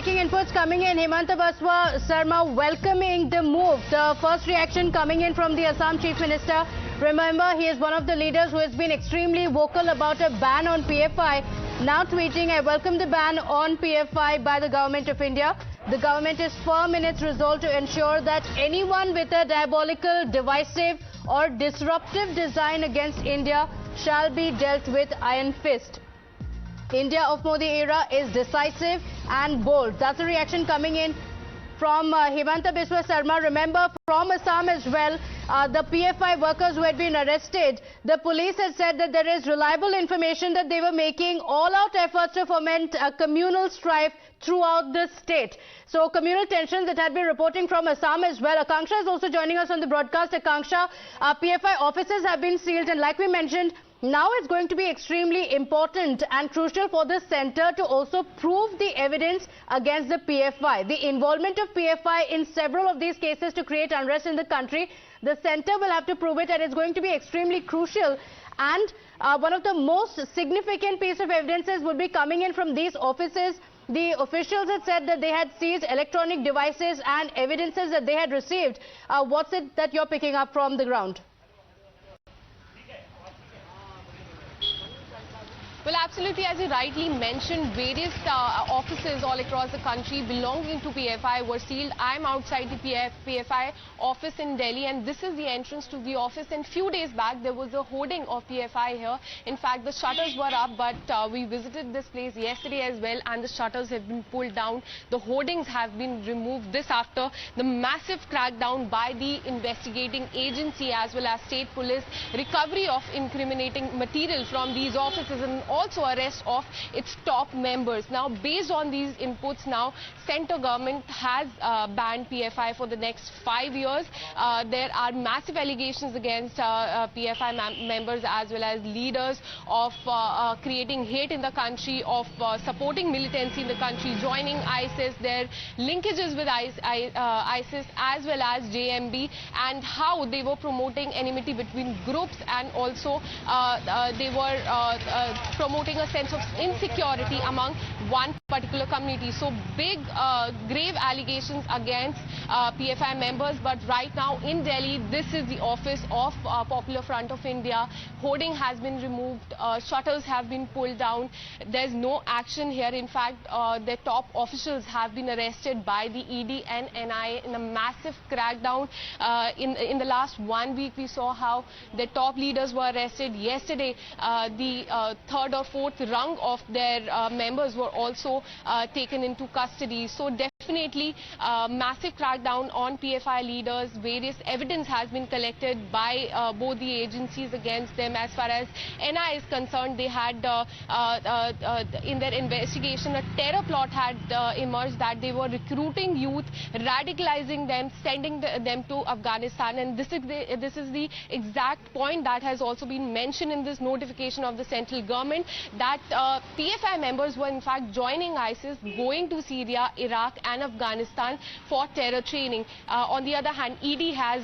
breaking inputs coming in. Himanta Biswa Sarma welcoming the move. The first reaction coming in from the Assam Chief Minister. Remember, he is one of the leaders who has been extremely vocal about a ban on PFI. Now tweeting, I welcome the ban on PFI by the Government of India. The government is firm in its resolve to ensure that anyone with a diabolical, divisive or disruptive design against India shall be dealt with iron fist. India of Modi era is decisive and bold. That's the reaction coming in from Himanta Biswa Sarma. Remember, from Assam as well, the PFI workers who had been arrested, the police had said that there is reliable information that they were making all-out efforts to foment communal strife throughout the state. So communal tensions that had been reporting from Assam as well. Akanksha is also joining us on the broadcast. Akanksha, PFI offices have been sealed, and like we mentioned, now it's going to be extremely important and crucial for the centre to also prove the evidence against the PFI. The involvement of PFI in several of these cases to create unrest in the country, the centre will have to prove it, and it's going to be extremely crucial. And one of the most significant piece of evidences would be coming in from these offices. The officials had said that they had seized electronic devices and evidences that they had received. What's it that you're picking up from the ground? Well, absolutely, as you rightly mentioned, various offices all across the country belonging to PFI were sealed. I'm outside the PFI office in Delhi, and this is the entrance to the office. And few days back, there was a hoarding of PFI here. In fact, the shutters were up, but we visited this place yesterday as well, and the shutters have been pulled down. The hoardings have been removed. This after the massive crackdown by the investigating agency as well as state police, recovery of incriminating material from these offices, and also arrest of its top members. Now, based on these inputs, now centre government has banned PFI for the next 5 years. There are massive allegations against PFI members as well as leaders of creating hate in the country, of supporting militancy in the country, joining ISIS, their linkages with ISIS as well as JMB, and how they were promoting enmity between groups, and also they were promoting a sense of insecurity among one particular community. So big, grave allegations against PFI members. But right now in Delhi, this is the office of Popular Front of India. Hoarding has been removed, shutters have been pulled down. There's no action here. In fact, their top officials have been arrested by the ED and NIA in a massive crackdown. In the last 1 week, we saw how their top leaders were arrested. Yesterday, the third or fourth rung of their members were also taken into custody. So definitely massive crackdown on PFI leaders. Various evidence has been collected by both the agencies against them. As far as NI is concerned, they had in their investigation a terror plot had emerged, that they were recruiting youth, radicalizing them, sending them to Afghanistan. And this is the exact point that has also been mentioned in this notification of the central government, that PFI members were in fact joining ISIS, going to Syria, Iraq and Afghanistan for terror training. On the other hand, ED has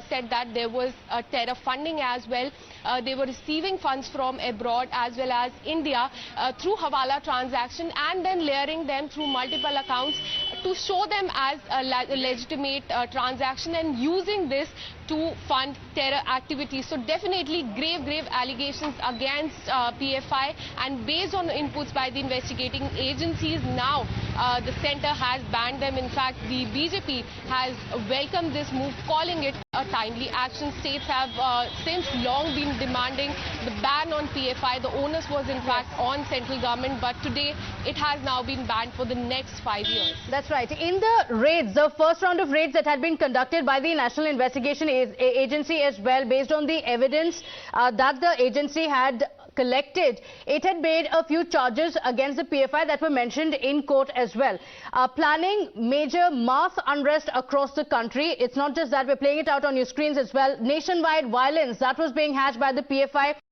said that there was terror funding as well. They were receiving funds from abroad as well as India through Hawala transaction, and then layering them through multiple accounts to show them as a legitimate transaction, and using this to fund terror activities. So definitely grave allegations against PFI, and based on inputs by the investigating agencies, now the centre has banned them. In fact, the BJP has welcomed this move, calling it a timely action. States have since long been demanding the ban on PFI. The onus was in fact on central government, but today it has now been banned for the next 5 years. That's right. In the raids, the first round of raids that had been conducted by the National Investigation Agency as well, based on the evidence that the agency had collected, it had made a few charges against the PFI that were mentioned in court as well. Planning major mass unrest across the country. It's not just that, we're playing it out on your screens as well. Nationwide violence that was being hatched by the PFI.